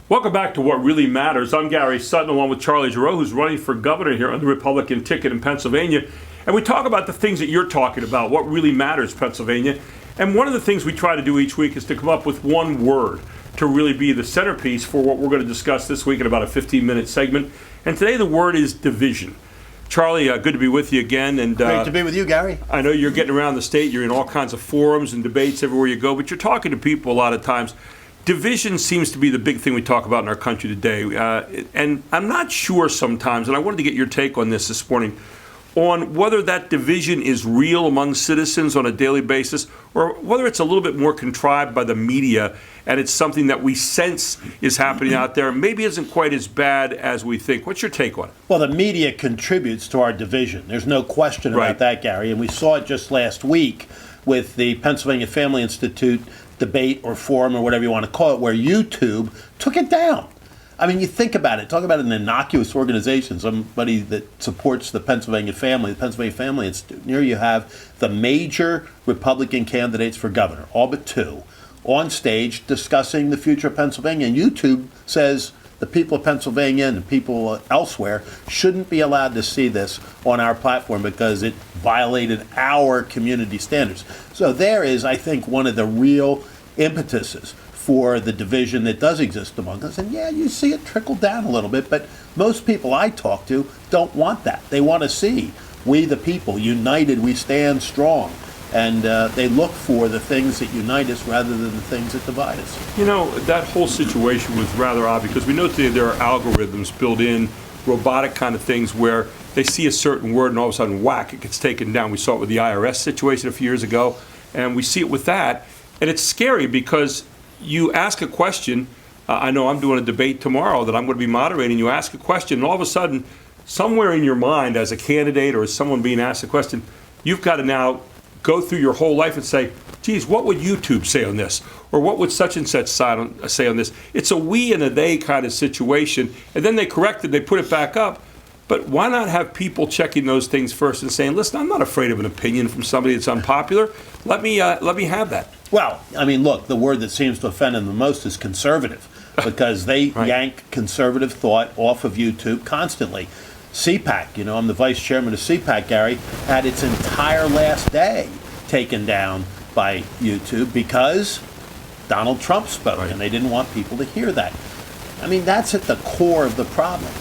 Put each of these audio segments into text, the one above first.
Welcome back to What Really Matters. I'm Gary Sutton along with Charlie Giroux, who's running for governor here on the Republican ticket in Pennsylvania. And we talk about the things that you're talking about, what really matters, Pennsylvania. And one of the things we try to do each week is to come up with one word to really be the centerpiece for what we're going to discuss this week in about a 15-minute segment. And today the word is division. Charlie, good to be with you again. And great to be with you, Gary. I know you're getting around the state. You're in all kinds of forums and debates everywhere you go, but you're talking to people a lot of times. Division seems to be the big thing we talk about in our country today. And I'm not sure sometimes, and I wanted to get your take on this morning, on whether that division is real among citizens on a daily basis or whether it's a little bit more contrived by the media and it's something that we sense is happening out there and maybe isn't quite as bad as we think. What's your take on it? Well, the media contributes to our division. There's no question about that, Gary. And we saw it just last week with the Pennsylvania Family Institute debate or forum or whatever you want to call it, where YouTube took it down. I mean, you think about it. Talk about an innocuous organization, somebody that supports the Pennsylvania Family Institute. Here you have the major Republican candidates for governor, all but two, on stage discussing the future of Pennsylvania. And YouTube says the people of Pennsylvania and the people elsewhere shouldn't be allowed to see this on our platform because it violated our community standards. So there is, I think, one of the real impetuses for the division that does exist among us. And yeah, you see it trickle down a little bit, but most people I talk to don't want that. They want to see we the people, united, we stand strong. And they look for the things that unite us rather than the things that divide us. You know, that whole situation was rather odd because we know today there are algorithms built in, robotic kind of things where they see a certain word and all of a sudden, whack, it gets taken down. We saw it with the IRS situation a few years ago, and we see it with that. And it's scary because you ask a question. I know I'm doing a debate tomorrow that I'm going to be moderating. You ask a question, and all of a sudden, somewhere in your mind as a candidate or as someone being asked a question, you've got to now go through your whole life and say, geez, what would YouTube say on this? Or what would such and such say on this? It's a we and a they kind of situation. And then they correct it, they put it back up. But why not have people checking those things first and saying, listen, I'm not afraid of an opinion from somebody that's unpopular. Let me have that. Well, I mean, look, the word that seems to offend them the most is conservative because they yank conservative thought off of YouTube constantly. CPAC, you know, I'm the vice chairman of CPAC, Gary, had its entire last day taken down by YouTube because Donald Trump spoke, and they didn't want people to hear that. I mean, that's at the core of the problem.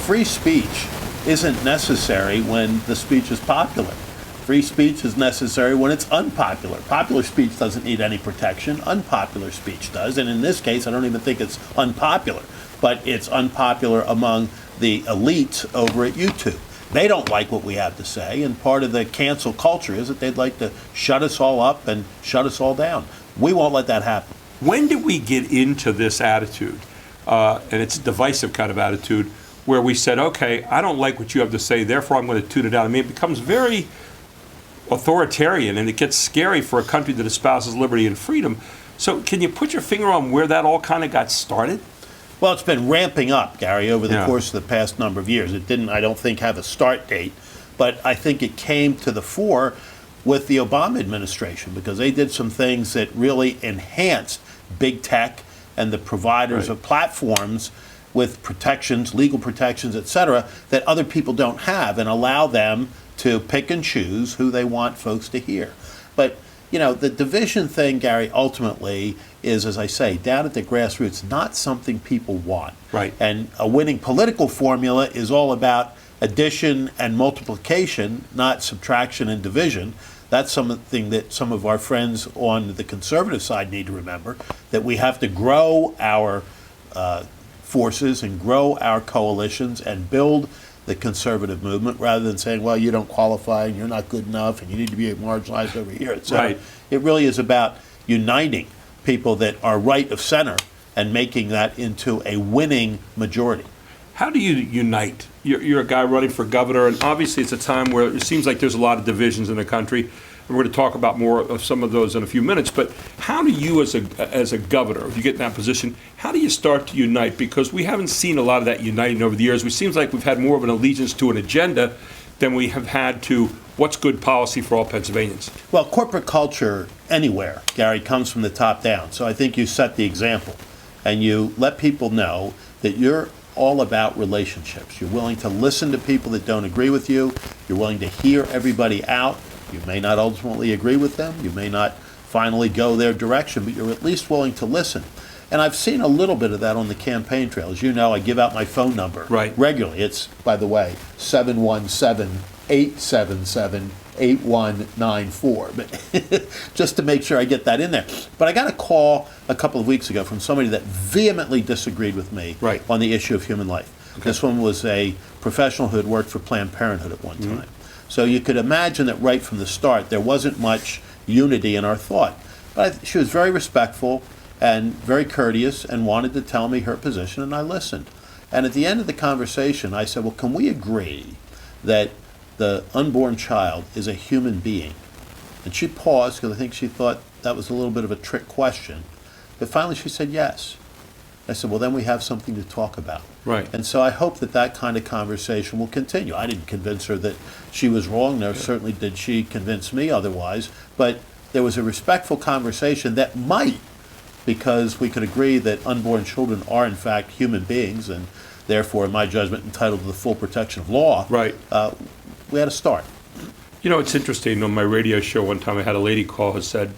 Free speech isn't necessary when the speech is popular. Free speech is necessary when it's unpopular. Popular speech doesn't need any protection. Unpopular speech does. And in this case, I don't even think it's unpopular, but it's unpopular among the elites over at YouTube. They don't like what we have to say, and part of the cancel culture is that they'd like to shut us all up and shut us all down. We won't let that happen. When did we get into this attitude, and it's a divisive kind of attitude, where we said, okay, I don't like what you have to say, therefore I'm going to tune it down? I mean, it becomes very authoritarian, and it gets scary for a country that espouses liberty and freedom. So can you put your finger on where that all kind of got started? Well, it's been ramping up, Gary, over the course of the past number of years. It didn't, I don't think, have a start date, but I think it came to the fore with the Obama administration because they did some things that really enhanced big tech and the providers of platforms with protections, legal protections, et cetera, that other people don't have and allow them to pick and choose who they want folks to hear. But you know, the division thing, Gary, ultimately is, as I say, down at the grassroots, not something people want. Right. And a winning political formula is all about addition and multiplication, not subtraction and division. That's something that some of our friends on the conservative side need to remember, that we have to grow our forces and grow our coalitions and build the conservative movement rather than saying, well, you don't qualify and you're not good enough and you need to be marginalized over here, et cetera. Right. It really is about uniting people that are right of center and making that into a winning majority. How do you unite? You're a guy running for governor, and obviously it's a time where it seems like there's a lot of divisions in the country. We're going to talk about more of some of those in a few minutes, but how do you as a governor, if you get in that position, how do you start to unite? Because we haven't seen a lot of that uniting over the years. It seems like we've had more of an allegiance to an agenda than we have had to what's good policy for all Pennsylvanians. Well, corporate culture anywhere, Gary, comes from the top down. So I think you set the example. and you let people know that you're all about relationships. You're willing to listen to people that don't agree with you. You're willing to hear everybody out. You may not ultimately agree with them. You may not finally go their direction, but you're at least willing to listen. And I've seen a little bit of that on the campaign trail. As you know, I give out my phone number regularly. It's, by the way, 717-877-8194. But just to make sure I get that in there. But I got a call a couple of weeks ago from somebody that vehemently disagreed with me on the issue of human life. Okay. This one was a professional who had worked for Planned Parenthood at one time. So you could imagine that right from the start, there wasn't much unity in our thought. But she was very respectful and very courteous and wanted to tell me her position, and I listened. And at the end of the conversation, I said, well, can we agree that the unborn child is a human being? And she paused because I think she thought that was a little bit of a trick question. But finally she said yes. I said, well, then we have something to talk about. Right. And so I hope that that kind of conversation will continue. I didn't convince her that she was wrong. No, certainly did she convince me otherwise. But there was a respectful conversation that might, because we could agree that unborn children are in fact human beings and therefore, in my judgment, entitled to the full protection of law. Right. We had to start. You know, it's interesting. On my radio show one time, I had a lady call who said,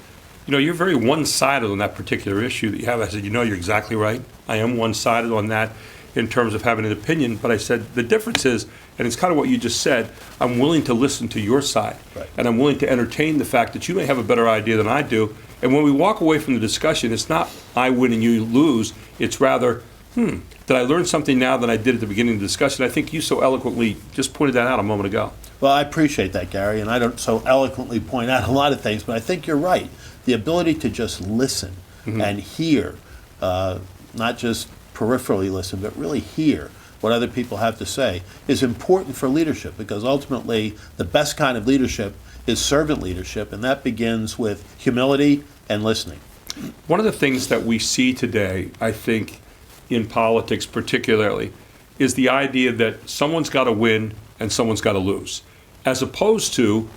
you know, you're very one-sided on that particular issue that you have. I said, you know, you're exactly right. I am one-sided on that in terms of having an opinion. But I said, the difference is, and it's kind of what you just said, I'm willing to listen to your side. Right. And I'm willing to entertain the fact that you may have a better idea than I do. And when we walk away from the discussion, it's not I win and you lose. It's rather, did I learn something now than I did at the beginning of the discussion? I think you so eloquently just pointed that out a moment ago. Well, I appreciate that, Gary, and I don't so eloquently point out a lot of things, but I think you're right. The ability to just listen and hear, not just peripherally listen, but really hear what other people have to say is important for leadership, because ultimately the best kind of leadership is servant leadership, and that begins with humility and listening. One of the things that we see today, I think, in politics particularly, is the idea that someone's got to win and someone's got to lose, as opposed to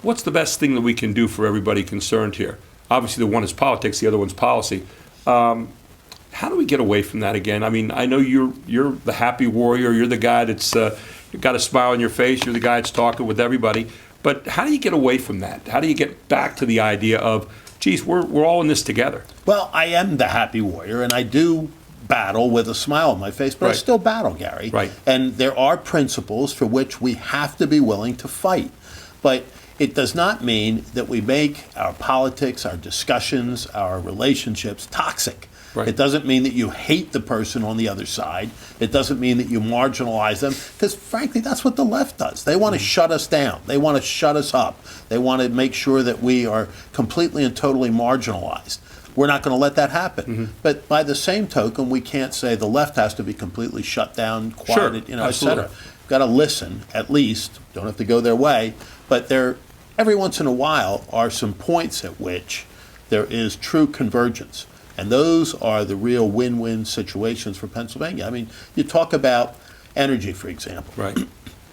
what's the best thing that we can do for everybody concerned here. Obviously, the one is politics, the other one's policy. How do we get away from that again? I mean, I know you're the happy warrior. You're the guy that's got a smile on your face. You're the guy that's talking with everybody. But how do you get away from that? How do you get back to the idea of, geez, we're all in this together? Well, I am the happy warrior, and I do battle with a smile on my face, but I still battle, Gary. Right. And there are principles for which we have to be willing to fight. But it does not mean that we make our politics, our discussions, our relationships toxic. Right. It doesn't mean that you hate the person on the other side. It doesn't mean that you marginalize them, because frankly, that's what the left does. They want to shut us down. They want to shut us up. They want to make sure that we are completely and totally marginalized. We're not going to let that happen. But by the same token, we can't say the left has to be completely shut down, quieted, et cetera. We've got to listen, at least. Don't have to go their way. But there, every once in a while, are some points at which there is true convergence. And those are the real win-win situations for Pennsylvania. I mean, you talk about energy, for example. Right.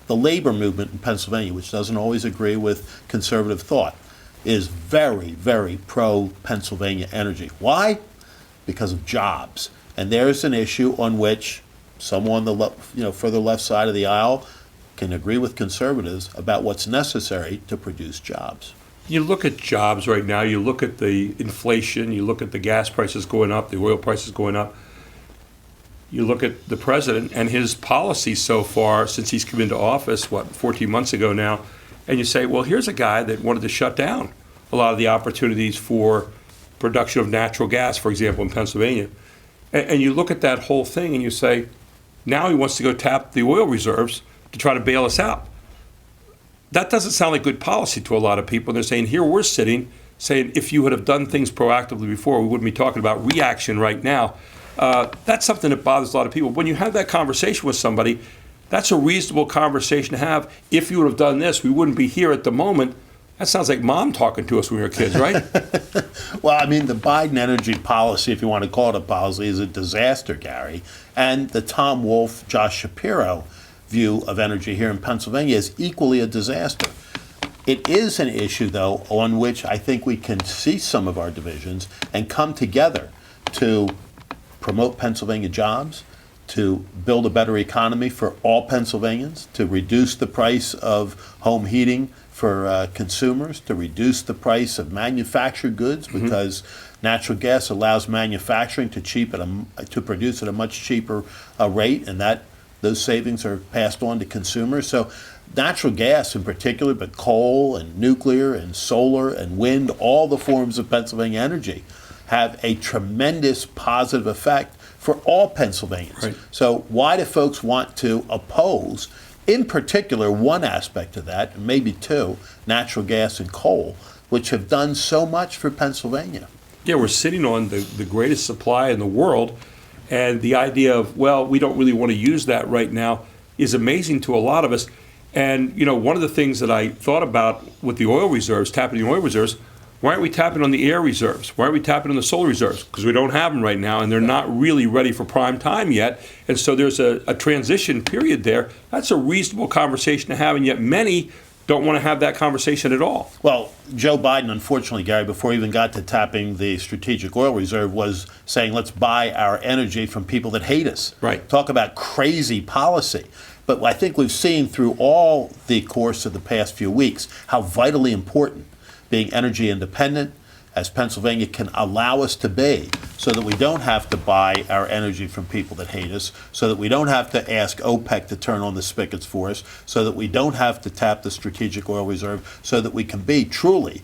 The labor movement in Pennsylvania, which doesn't always agree with conservative thought, is very, very pro-Pennsylvania energy. Why? Because of jobs. And there's an issue on which someone on the further left side of the aisle can agree with conservatives about what's necessary to produce jobs. You look at jobs right now, you look at the inflation, you look at the gas prices going up, the oil prices going up. You look at the president and his policies so far since he's come into office, 14 months ago now, and you say, well, here's a guy that wanted to shut down a lot of the opportunities for production of natural gas, for example, in Pennsylvania. And you look at that whole thing and you say, now he wants to go tap the oil reserves to try to bail us out. That doesn't sound like good policy to a lot of people. They're saying, here we're sitting, saying, if you would have done things proactively before, we wouldn't be talking about reaction right now. That's something that bothers a lot of people. When you have that conversation with somebody, that's a reasonable conversation to have. If you would have done this, we wouldn't be here at the moment. That sounds like mom talking to us when we were kids, right? Well, I mean, the Biden energy policy, if you want to call it a policy, is a disaster, Gary. And the Tom Wolf, Josh Shapiro view of energy here in Pennsylvania is equally a disaster. It is an issue, though, on which I think we can see some of our divisions and come together to promote Pennsylvania jobs, to build a better economy for all Pennsylvanians, to reduce the price of home heating for consumers, to reduce the price of manufactured goods because natural gas allows manufacturing to produce at a much cheaper rate, and those savings are passed on to consumers. So natural gas in particular, but coal and nuclear and solar and wind, all the forms of Pennsylvania energy have a tremendous positive effect for all Pennsylvanians. Right. So why do folks want to oppose, in particular, one aspect of that, and maybe two, natural gas and coal, which have done so much for Pennsylvania? Yeah, we're sitting on the greatest supply in the world, and the idea of, well, we don't really want to use that right now is amazing to a lot of us. And, one of the things that I thought about with the oil reserves, tapping the oil reserves, why aren't we tapping on the air reserves? Why aren't we tapping on the solar reserves? Because we don't have them right now, and they're not really ready for prime time yet. And so there's a transition period there. That's a reasonable conversation to have, and yet many don't want to have that conversation at all. Well, Joe Biden, unfortunately, Gary, before he even got to tapping the strategic oil reserve, was saying, let's buy our energy from people that hate us. Right. Talk about crazy policy. But I think we've seen through all the course of the past few weeks how vitally important being energy independent, as Pennsylvania can allow us to be, so that we don't have to buy our energy from people that hate us, so that we don't have to ask OPEC to turn on the spigots for us, so that we don't have to tap the strategic oil reserve, so that we can be truly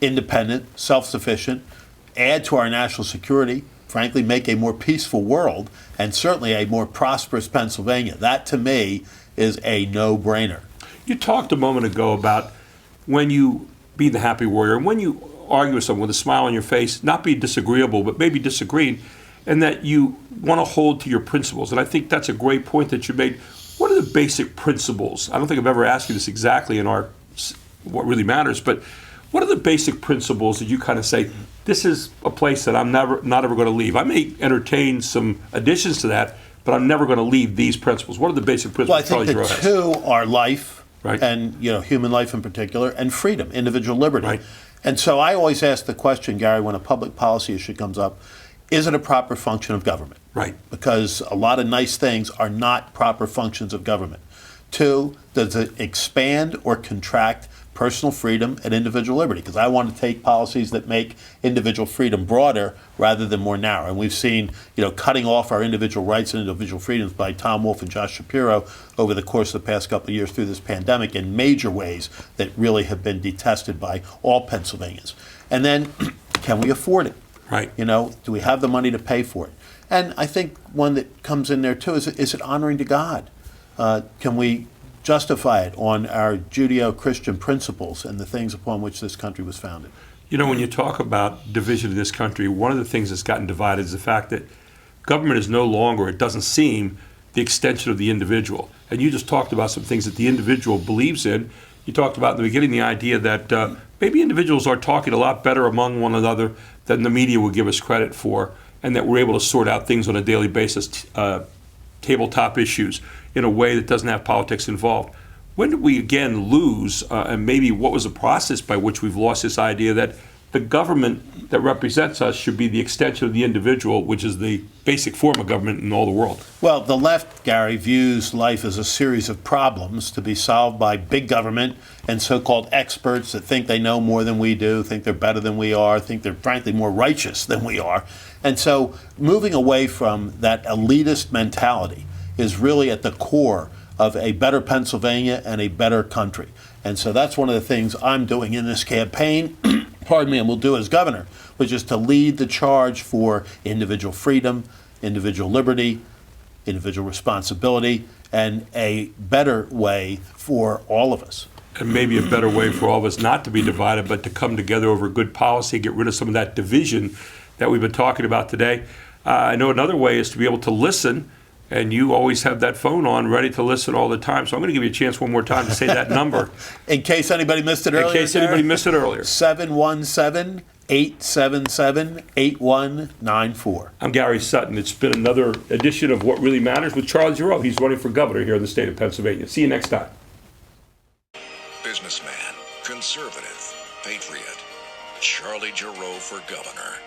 independent, self-sufficient, add to our national security, frankly, make a more peaceful world, and certainly a more prosperous Pennsylvania. That, to me, is a no-brainer. You talked a moment ago about when you be the happy warrior, and when you argue with someone with a smile on your face, not be disagreeable, but maybe disagreeing, and that you want to hold to your principles. And I think that's a great point that you made. What are the basic principles? I don't think I've ever asked you this exactly in our What Really Matters, but what are the basic principles that you kind of say, this is a place that I'm not ever going to leave? I may entertain some additions to that, but I'm never going to leave these principles. What are the basic principles? Well, I think the two are life, right, and human life in particular, and freedom, individual liberty. Right. And so I always ask the question, Gary, when a public policy issue comes up, is it a proper function of government? Right. Because a lot of nice things are not proper functions of government. Two, does it expand or contract personal freedom and individual liberty? Because I want to take policies that make individual freedom broader rather than more narrow. And we've seen, cutting off our individual rights and individual freedoms by Tom Wolf and Josh Shapiro over the course of the past couple of years through this pandemic in major ways that really have been detested by all Pennsylvanians. And then, can we afford it? Right. Do we have the money to pay for it? And I think one that comes in there too is it honoring to God? Can we justify it on our Judeo-Christian principles and the things upon which this country was founded? When you talk about division in this country, one of the things that's gotten divided is the fact that government is no longer, it doesn't seem, the extension of the individual. And you just talked about some things that the individual believes in. You talked about in the beginning the idea that maybe individuals are talking a lot better among one another than the media would give us credit for, and that we're able to sort out things on a daily basis, tabletop issues, in a way that doesn't have politics involved. When did we again lose, and maybe what was the process by which we've lost this idea that the government that represents us should be the extension of the individual, which is the basic form of government in all the world? Well, the left, Gary, views life as a series of problems to be solved by big government and so-called experts that think they know more than we do, think they're better than we are, think they're frankly more righteous than we are. And so moving away from that elitist mentality is really at the core of a better Pennsylvania and a better country. And so that's one of the things I'm doing in this campaign, pardon me, and will do as governor, which is to lead the charge for individual freedom, individual liberty, individual responsibility, and a better way for all of us. And maybe a better way for all of us not to be divided, but to come together over good policy, get rid of some of that division that we've been talking about today. I know another way is to be able to listen, and you always have that phone on ready to listen all the time. So I'm going to give you a chance one more time to say that number. In case anybody missed it earlier. 717-877-8194. I'm Gary Sutton. It's been another edition of What Really Matters with Charlie Giroux. He's running for governor here in the state of Pennsylvania. See you next time. Businessman, conservative, patriot, Charlie Giroux for governor.